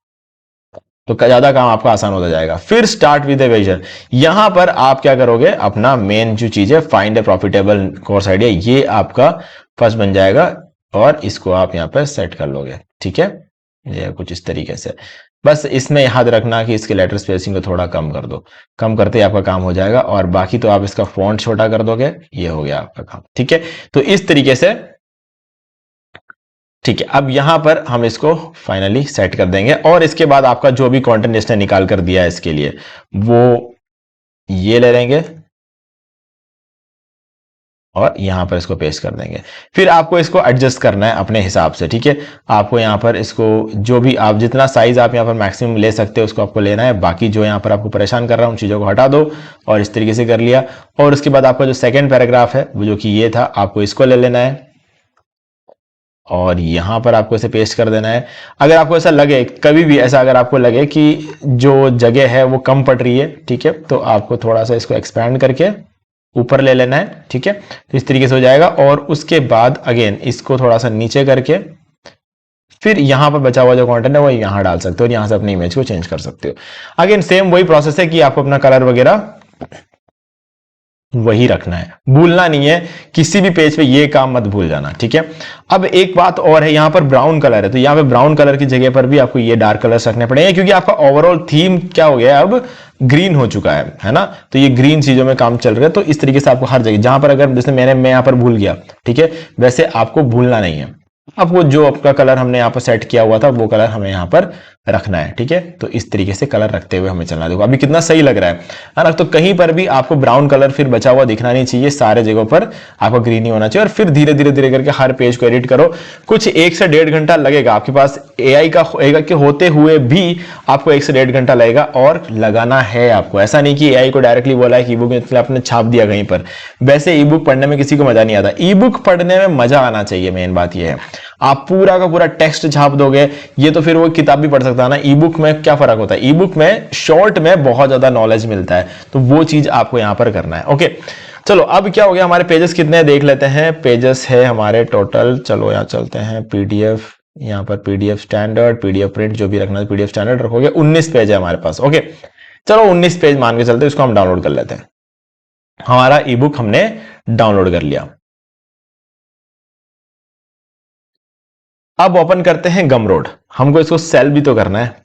तो ज्यादा काम आपका आसान होता जाएगा। फिर स्टार्ट विद ए विजन, यहां पर आप क्या करोगे, अपना मेन जो चीज है फाइंड ए प्रॉफिटेबल कोर्स आइडिया, ये आपका फर्स्ट बन जाएगा, और इसको आप यहां पर सेट कर लोगे, ठीक है। ये कुछ इस तरीके से, बस इसमें याद रखना कि इसके लेटर स्पेसिंग को थोड़ा कम कर दो, कम करते ही आपका काम हो जाएगा। और बाकी तो आप इसका फॉन्ट छोटा कर दोगे, ये हो गया आपका काम, ठीक है। तो इस तरीके से, ठीक है। अब यहां पर हम इसको फाइनली सेट कर देंगे, और इसके बाद आपका जो भी कंटेंट इसने निकाल कर दिया है इसके लिए, वो ये ले लेंगे और यहां पर इसको पेस्ट कर देंगे। फिर आपको इसको एडजस्ट करना है अपने हिसाब से, ठीक है। आपको यहां पर इसको जो भी आप जितना साइज आप यहां पर मैक्सिमम ले सकते हो उसको आपको लेना है। बाकी जो यहां पर आपको परेशान कर रहा है उन चीजों को हटा दो, और इस तरीके से कर लिया। और उसके बाद आपका जो सेकेंड पैराग्राफ है वो जो कि ये था, आपको इसको ले लेना है और यहां पर आपको इसे पेस्ट कर देना है। अगर आपको ऐसा लगे, कभी भी ऐसा अगर आपको लगे कि जो जगह है वो कम पड़ रही है, ठीक है, तो आपको थोड़ा सा इसको एक्सपैंड करके ऊपर ले लेना है, ठीक है। तो इस तरीके से हो जाएगा। और उसके बाद अगेन इसको थोड़ा सा नीचे करके फिर यहां पर बचा हुआ जो कंटेंट है वो यहां डाल सकते हो, और यहां से अपनी इमेज को चेंज कर सकते हो। अगेन सेम वही प्रोसेस है कि आपको अपना कलर वगैरह वही रखना है, भूलना नहीं है, किसी भी पेज पे ये काम मत भूल जाना, ठीक है। अब एक बात और है, यहां पर ब्राउन कलर है, तो यहां पे ब्राउन कलर की जगह पर भी आपको ये डार्क कलर्स रखने पड़ेंगे, क्योंकि आपका ओवरऑल थीम क्या हो गया है, अब ग्रीन हो चुका है ना। तो ये ग्रीन चीजों में काम चल रहा है, तो इस तरीके से आपको हर जगह, जहां पर अगर जैसे मैं यहां पर भूल गया, ठीक है, वैसे आपको भूलना नहीं है। आपको जो आपका कलर हमने यहाँ पर सेट किया हुआ था वो कलर हमें यहाँ पर रखना है, ठीक है। तो इस तरीके से कलर रखते हुए हमें चलना है। देखो अभी कितना सही लग रहा है ना। तो कहीं पर भी आपको ब्राउन कलर फिर बचा हुआ दिखना नहीं चाहिए, सारे जगहों पर आपको ग्रीन ही होना चाहिए। और फिर धीरे धीरे धीरे करके हर पेज को एडिट करो। कुछ 1 से 1.5 घंटा लगेगा आपके पास, एआई का होएगा कि होते हुए भी आपको 1 से 1.5 घंटा लगेगा, और लगाना है आपको। ऐसा नहीं कि एआई को डायरेक्टली बोला है कि ईबुक में आपने छाप दिया कहीं पर। वैसे ई बुक पढ़ने में किसी को मजा नहीं आता, ई बुक पढ़ने में मजा आना चाहिए, मेन बात यह है। आप पूरा का पूरा टेक्स्ट छाप दोगे, ये तो फिर वो किताब भी पढ़ सकता है ना। ई बुक में क्या फर्क होता है, ई बुक में शॉर्ट में बहुत ज्यादा नॉलेज मिलता है, तो वो चीज आपको यहां पर करना है। ओके चलो, अब क्या हो गया, हमारे पेजेस कितने देख लेते हैं। पेजेस है हमारे टोटल, चलो यहां चलते हैं, पीडीएफ, यहां पर पीडीएफ स्टैंडर्ड, पीडीएफ प्रिंट, जो भी रखना है पीडीएफ स्टैंडर्ड रखोगे। 19 पेज है हमारे पास। ओके चलो 19 पेज मान के चलते हैं, इसको हम डाउनलोड कर लेते हैं। हमारा ई बुक हमने डाउनलोड कर लिया। अब ओपन करते हैं गमरोड, हमको इसको सेल भी तो करना है।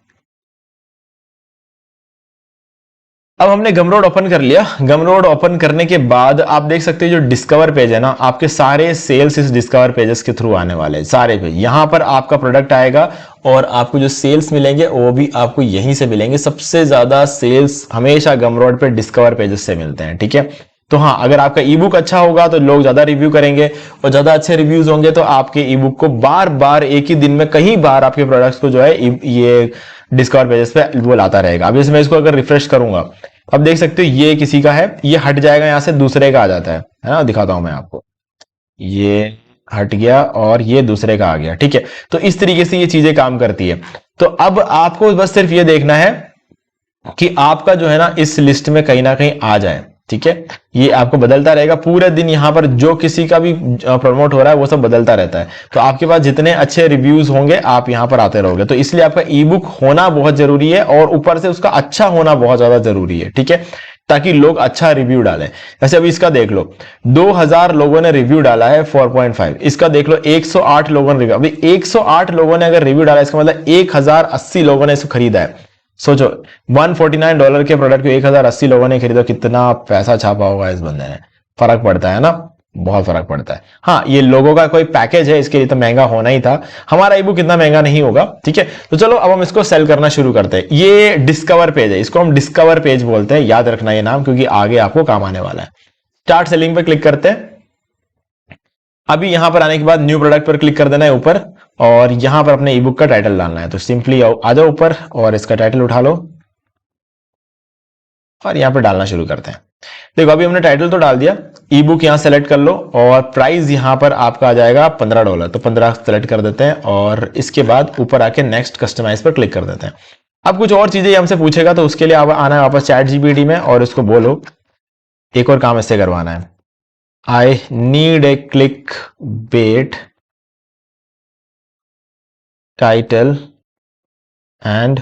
अब हमने गमरोड ओपन कर लिया। गमरोड ओपन करने के बाद आप देख सकते हैं जो डिस्कवर पेज है ना, आपके सारे सेल्स इस डिस्कवर पेजेस के थ्रू आने वाले हैं, सारे पेज। यहां पर आपका प्रोडक्ट आएगा और आपको जो सेल्स मिलेंगे वो भी आपको यहीं से मिलेंगे। सबसे ज्यादा सेल्स हमेशा गमरोड पे डिस्कवर पेजेस से मिलते हैं, ठीक है। तो हाँ, अगर आपका ई बुक अच्छा होगा तो लोग ज्यादा रिव्यू करेंगे, और ज्यादा अच्छे रिव्यूज होंगे तो आपके ई बुक को बार बार एक ही दिन में कई बार आपके प्रोडक्ट्स को जो है ये डिस्कवर पेजेस पे वो लाता रहेगा। अब जैसे मैं इसको अगर रिफ्रेश करूंगा, अब देख सकते हो ये किसी का है, ये हट जाएगा यहां से, दूसरे का आ जाता है ना। दिखाता हूं मैं आपको, ये हट गया और ये दूसरे का आ गया, ठीक है। तो इस तरीके से ये चीजें काम करती है। तो अब आपको बस सिर्फ ये देखना है कि आपका जो है ना इस लिस्ट में कहीं ना कहीं आ जाए, ठीक है, ये आपको बदलता रहेगा पूरे दिन, यहाँ पर जो किसी का भी प्रमोट हो रहा है वो सब बदलता रहता है। तो आपके पास जितने अच्छे रिव्यूज होंगे आप यहाँ पर आते रहोगे, तो इसलिए आपका ई बुक होना बहुत जरूरी है और ऊपर से उसका अच्छा होना बहुत ज्यादा जरूरी है, ठीक है, ताकि लोग अच्छा रिव्यू डालें। जैसे अभी इसका देख लो, 2000 लोगों ने रिव्यू डाला है 4.5, इसका देख लो 108 लोगों ने रिव्यू, अभी 108 लोगों ने अगर रिव्यू डाला इसका मतलब 1080 लोगों ने इसको खरीदा है। सोचो $149 के प्रोडक्ट को 1080 लोगों ने खरीदा, कितना पैसा छापा होगा इस बंदे ने। फर्क पड़ता है ना, बहुत फर्क पड़ता है। हाँ, ये लोगों का कोई पैकेज है, इसके लिए तो महंगा होना ही था। हमारा ई बुक इतना महंगा नहीं होगा, ठीक है। तो चलो अब हम इसको सेल करना शुरू करते हैं। ये डिस्कवर पेज है, इसको हम डिस्कवर पेज बोलते हैं, याद रखना ये नाम, क्योंकि आगे आपको काम आने वाला है। स्टार्ट सेलिंग पे क्लिक करते हैं। अभी यहां पर आने के बाद न्यू प्रोडक्ट पर क्लिक कर देना है ऊपर, और यहां पर अपने ई बुक का टाइटल डालना है। तो सिंपली आ जाओ ऊपर और इसका टाइटल उठा लो और यहां पर डालना शुरू करते हैं। देखो अभी हमने टाइटल तो डाल दिया, ई बुक यहां सेलेक्ट कर लो और प्राइस यहां पर आपका आ जाएगा $15, तो 15 सेलेक्ट कर देते हैं और इसके बाद ऊपर आके नेक्स्ट कस्टमाइज पर क्लिक कर देते हैं। अब कुछ और चीजें हमसे पूछेगा, तो उसके लिए आना है वापस चैट जीपीटी में और उसको बोलो एक और काम इससे करवाना है। I need a click bait title and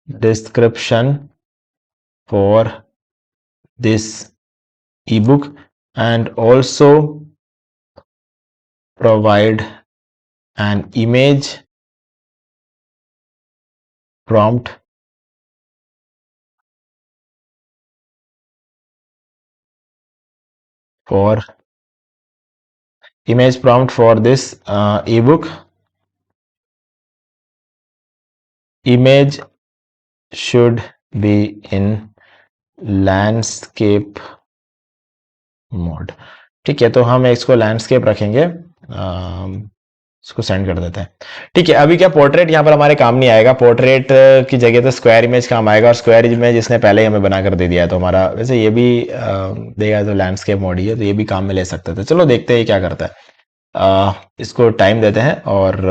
description for this ebook and also provide an image prompt for this ebook. Image should be in landscape mode, ठीक है। तो हम इसको लैंडस्केप रखेंगे, इसको सेंड कर देते हैं, ठीक है। अभी क्या पोर्ट्रेट यहाँ पर हमारे काम नहीं आएगा, पोर्ट्रेट की जगह तो स्क्वायर इमेज काम आएगा, और स्क्वायर इमेज इसने पहले ही हमें बनाकर दे दिया है, तो हमारा वैसे ये भी देगा, तो लैंडस्केप मोड ही है, तो ये भी काम में ले सकते थे। चलो देखते हैं क्या करता है। इसको टाइम देते हैं और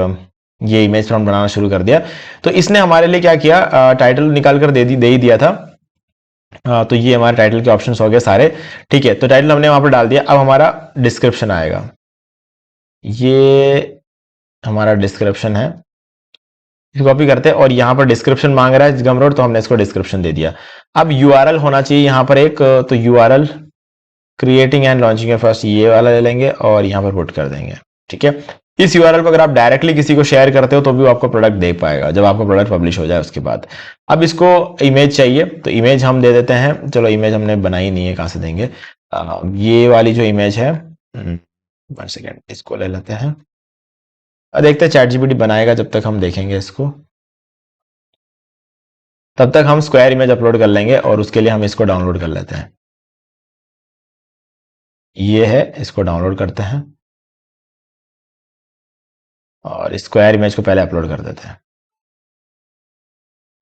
ये इमेज फ्रॉम बनाना शुरू कर दिया। तो इसने हमारे लिए क्या किया, टाइटल निकाल कर दे ही दिया था। तो ये हमारे टाइटल के ऑप्शंस हो गए सारे, ठीक है। तो टाइटल हमने वहां पर डाल दिया। अब हमारा डिस्क्रिप्शन आएगा, ये हमारा डिस्क्रिप्शन है, इसको कॉपी करते हैं और यहाँ पर डिस्क्रिप्शन मांग रहा है गमरोड, तो हमने इसको डिस्क्रिप्शन दे दिया। अब यूआरएल होना चाहिए यहाँ पर एक, तो यूआरएल क्रिएटिंग एंड लॉन्चिंग है फर्स्ट, ये वाला ले लेंगे और यहाँ पर पुट कर देंगे, ठीक है। इस यूआरएल पर अगर आप डायरेक्टली किसी को शेयर करते हो तो भी वो आपको प्रोडक्ट देख पाएगा जब आपका प्रोडक्ट पब्लिश हो जाए उसके बाद। अब इसको इमेज चाहिए, तो इमेज हम दे देते हैं। चलो इमेज हमने बनाई नहीं है, कहाँ से देंगे, ये वाली जो इमेज है, 1 सेकेंड, इसको ले लेते हैं और देखते हैं चैट जीपीटी बनाएगा, जब तक हम देखेंगे इसको, तब तक हम स्क्वायर इमेज अपलोड कर लेंगे और उसके लिए हम इसको डाउनलोड कर लेते हैं। ये है, इसको डाउनलोड करते हैं और स्क्वायर इमेज को पहले अपलोड कर देते हैं।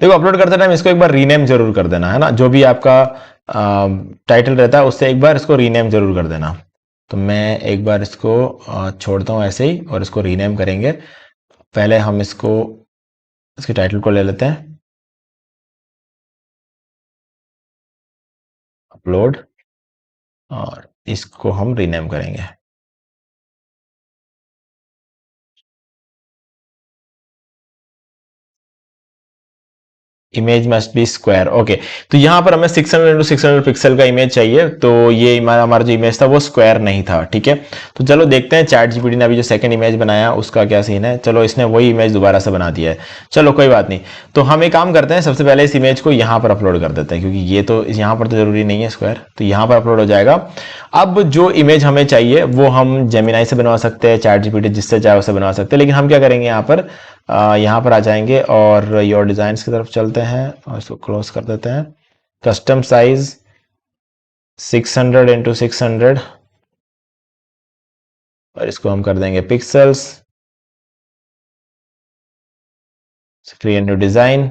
देखो अपलोड करते टाइम इसको एक बार रीनेम जरूर कर देना, है ना, जो भी आपका टाइटल रहता है उससे एक बार इसको रीनेम जरूर कर देना। तो मैं एक बार इसको छोड़ता हूं ऐसे ही और इसको रीनेम करेंगे। पहले हम इसको, इसके टाइटल को ले लेते हैं, अपलोड, और इसको हम रीनेम करेंगे। Image must be square, okay. तो यहां पर हमें 600x600 पिक्सल का इमेज चाहिए, तो ये हमारा जो इमेज था वो स्क्वायर नहीं था, ठीक है। तो चलो देखते हैं चैट जीपीटी ने अभी जो सेकंड इमेज बनाया उसका क्या सीन है। चलो इसने वही इमेज दोबारा से बना दिया है, चलो कोई बात नहीं। तो हम एक काम करते हैं, सबसे पहले इस इमेज को यहाँ पर अपलोड कर देते हैं, क्योंकि ये तो यहाँ पर तो जरूरी नहीं है स्क्वायर, तो यहाँ पर अपलोड हो जाएगा। अब जो इमेज हमें चाहिए वो हम जेमिनाई से बनवा सकते हैं, चैट जीपीटी जिससे चाहे उससे बनवा सकते हैं, लेकिन हम क्या करेंगे, यहाँ पर आ जाएंगे और योर डिजाइन्स की तरफ चलते हैं और इसको क्लोज कर देते हैं। कस्टम साइज 600x600 और इसको हम कर देंगे पिक्सल्स, क्रिएट न्यू डिजाइन।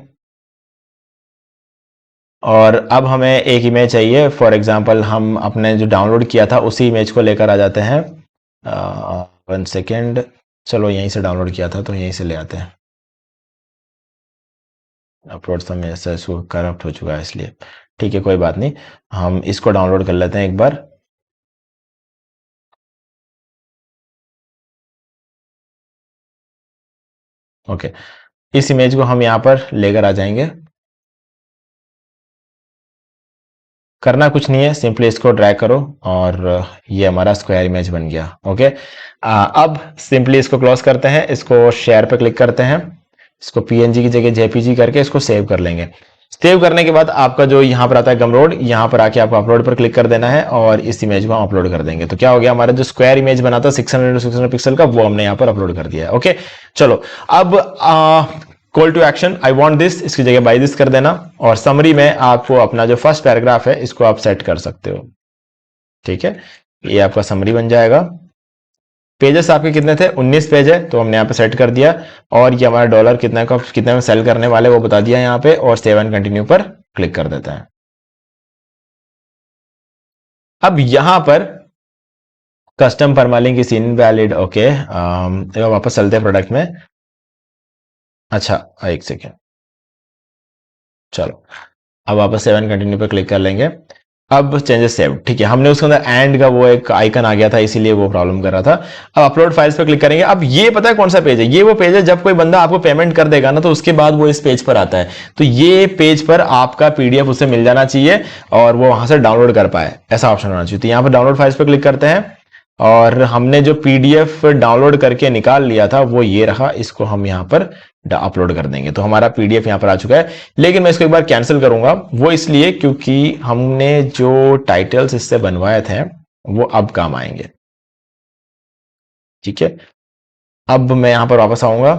और अब हमें एक इमेज चाहिए, फॉर एग्जांपल हम अपने जो डाउनलोड किया था उसी इमेज को लेकर आ जाते हैं। 1 सेकेंड, चलो यहीं से डाउनलोड किया था तो यहीं से ले आते हैं। अपलोड समय ऐसा इसको करप्ट हो चुका है इसलिए, ठीक है, कोई बात नहीं, हम इसको डाउनलोड कर लेते हैं एक बार। ओके, इस इमेज को हम यहां पर लेकर आ जाएंगे। करना कुछ नहीं है, सिंपली इसको ड्रैग करो और ये हमारा स्क्वायर इमेज बन गया। ओके, अब सिंपली इसको क्लोज करते हैं, इसको शेयर पे क्लिक करते हैं, इसको पीएनजी की जगह जेपीजी करके इसको सेव कर लेंगे। सेव करने के बाद आपका जो यहाँ पर आता है गमरोड, यहाँ पर आके आपको अपलोड पर क्लिक कर देना है और इस इमेज को हम अपलोड कर देंगे। तो क्या हो गया, हमारा जो स्क्वायर इमेज बना था 600x600 पिक्सल का, वो हमने यहाँ पर अपलोड कर दिया है। ओके, चलो अब call to action, I want this, इसकी जगह बाय दिस कर देना और समरी में आपको अपना जो फर्स्ट पैराग्राफ है इसको आप सेट कर सकते हो। ठीक है, ये आपका समरी बन जाएगा। पेजेस आपके कितने थे, 19 पेज है, तो हमने यहाँ पे सेट कर दिया और ये हमारा डॉलर कितने का कितने में सेल करने वाले वो बता दिया यहाँ पे, और सेव एंड कंटिन्यू पर क्लिक कर देता है। अब यहां पर custom permalink is invalid. Okay, वापस चलते हैं प्रोडक्ट में। अच्छा, एक सेकेंड, चलो अब वापस सेव एंड कंटिन्यू पे क्लिक कर लेंगे। अब चेंजेस सेव, ठीक है, हमने उसके अंदर एंड का वो एक आइकन आ गया था, इसीलिए वो प्रॉब्लम कर रहा था। अब अपलोड फाइल्स पे क्लिक करेंगे। अब ये पता है कौन सा पेज है, ये वो पेज है जब कोई बंदा आपको पेमेंट कर देगा ना, तो उसके बाद वो इस पेज पर आता है। तो ये पेज पर आपका पीडीएफ उसे मिल जाना चाहिए और वो वहां से डाउनलोड कर पाए, ऐसा ऑप्शन होना चाहिए। तो यहाँ पर डाउनलोड फाइल्स पे क्लिक करते हैं और हमने जो पीडीएफ डाउनलोड करके निकाल लिया था वो ये रहा, इसको हम यहाँ पर अपलोड कर देंगे। तो हमारा पीडीएफ यहाँ पर आ चुका है, लेकिन मैं इसको एक बार कैंसिल करूंगा। वो इसलिए क्योंकि हमने जो टाइटल्स इससे बनवाए थे वो अब काम आएंगे। ठीक है, अब मैं यहां पर वापस आऊंगा,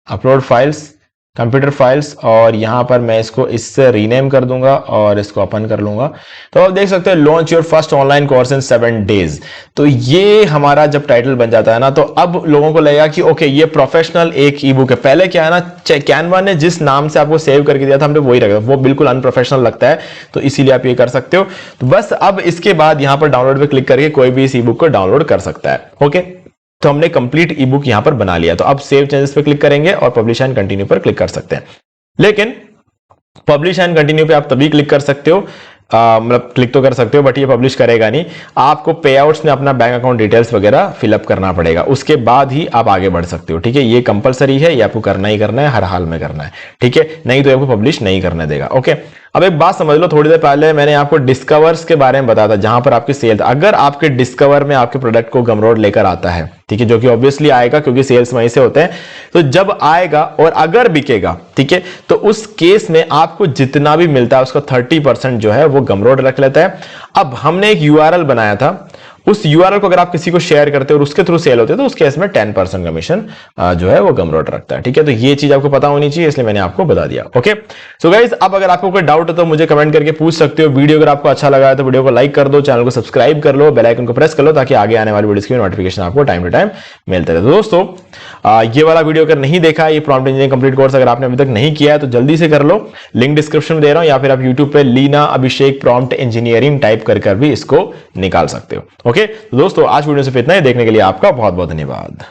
अपलोड फाइल्स, कंप्यूटर फाइल्स, और यहां पर मैं इसको इससे रीनेम कर दूंगा और इसको ओपन कर लूंगा। तो आप देख सकते हैं, launch your first online course in 7 days. तो ये हमारा जब टाइटल बन जाता है ना, तो अब लोगों को लगेगा कि ओके ये प्रोफेशनल एक ई बुक है। पहले क्या है ना, कैनवा ने जिस नाम से आपको सेव करके दिया था हमने वही रखा, वो बिल्कुल अनप्रोफेशनल लगता है, तो इसीलिए आप ये कर सकते हो। तो बस अब इसके बाद यहां पर डाउनलोड पे क्लिक करके कोई भी इस ई बुक को डाउनलोड कर सकता है। ओके, तो हमने कंप्लीट ई बुक यहां पर बना लिया। तो अब सेव चेंजेस पे क्लिक करेंगे और पब्लिश एंड कंटिन्यू पर क्लिक कर सकते हैं। लेकिन पब्लिश एंड कंटिन्यू पे आप तभी क्लिक कर सकते हो, मतलब क्लिक तो कर सकते हो बट ये पब्लिश करेगा नहीं। आपको पे आउट्स में अपना बैंक अकाउंट डिटेल्स वगैरह फिलअप करना पड़ेगा, उसके बाद ही आप आगे बढ़ सकते हो। ठीक है, ये कंपलसरी है, ये आपको करना ही करना है, हर हाल में करना है। ठीक है, नहीं तो आपको पब्लिश नहीं करने देगा। ओके, अब एक बात समझ लो, थोड़ी देर पहले मैंने आपको डिस्कवर्स के बारे में बताया था, जहां पर आपकी सेल, अगर आपके डिस्कवर में आपके प्रोडक्ट को गमरोड लेकर आता है, ठीक है, जो कि ऑब्वियसली आएगा क्योंकि सेल्स वहीं से होते हैं, तो जब आएगा और अगर बिकेगा, ठीक है, तो उस केस में आपको जितना भी मिलता है उसका 30% जो है वो गमरोड रख लेता है। अब हमने एक यूआरएल बनाया था, उस यूआरएल को अगर आप किसी को शेयर करते हो और उसके थ्रू सेल होते हैं तो उस केस में 10% कमीशन जो है वो गमरोड रखता है। ठीक है, तो ये चीज आपको पता होनी चाहिए, इसलिए मैंने आपको बता दिया। ओके, सो गाइस, अब अगर आपको कोई डाउट हो तो मुझे कमेंट करके पूछ सकते हो। वीडियो अगर आपको अच्छा लगा है तो वीडियो को लाइक कर दो, चैनल को सब्सक्राइब कर लो, बेल आइकन को प्रेस कर लो, ताकि आगे आने वाली वीडियोस की नोटिफिकेशन आपको टाइम टू टाइम मिलते रहे। तो दोस्तों, ये वाला वीडियो अगर नहीं देखा, ये प्रॉम्प्ट इंजीनियरिंग कंप्लीट कोर्स अगर आपने अभी तक नहीं किया है तो जल्दी से कर लो, लिंक डिस्क्रिप्शन में दे रहा हूं, या फिर आप यूट्यूब पे लीना अभिषेक प्रॉम्प्ट इंजीनियरिंग टाइप कर भी इसको निकाल सकते हो। ओके, तो दोस्तों आज वीडियो सिर्फ इतना ही, देखने के लिए आपका बहुत बहुत धन्यवाद।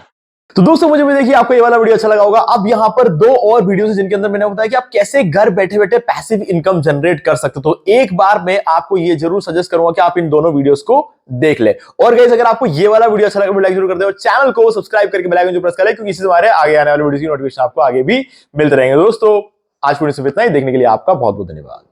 तो दोस्तों, मुझे भी देखिए आपको ये वाला वीडियो अच्छा लगा होगा। अब यहाँ पर 2 और वीडियोस हैं जिनके अंदर मैंने बताया कि आप कैसे घर बैठे बैठे पैसिव इनकम जनरेट कर सकते हो। तो एक बार मैं आपको ये जरूर सजेस्ट करूंगा कि आप इन दोनों वीडियोस को देख ले। और गाइस, अगर आपको ये वाला वीडियो अच्छा लगा तो लाइक जरूर कर दो, चैनल को सब्सक्राइब करके बेल आइकन जो प्रेस कर ले, क्योंकि इससे हमारे आगे आने वाले वीडियो की नोटिफिकेशन आपको आगे भी मिलते रहेंगे। दोस्तों आज वीडियो सिर्फ इतना ही, देखने के लिए आपका बहुत बहुत धन्यवाद।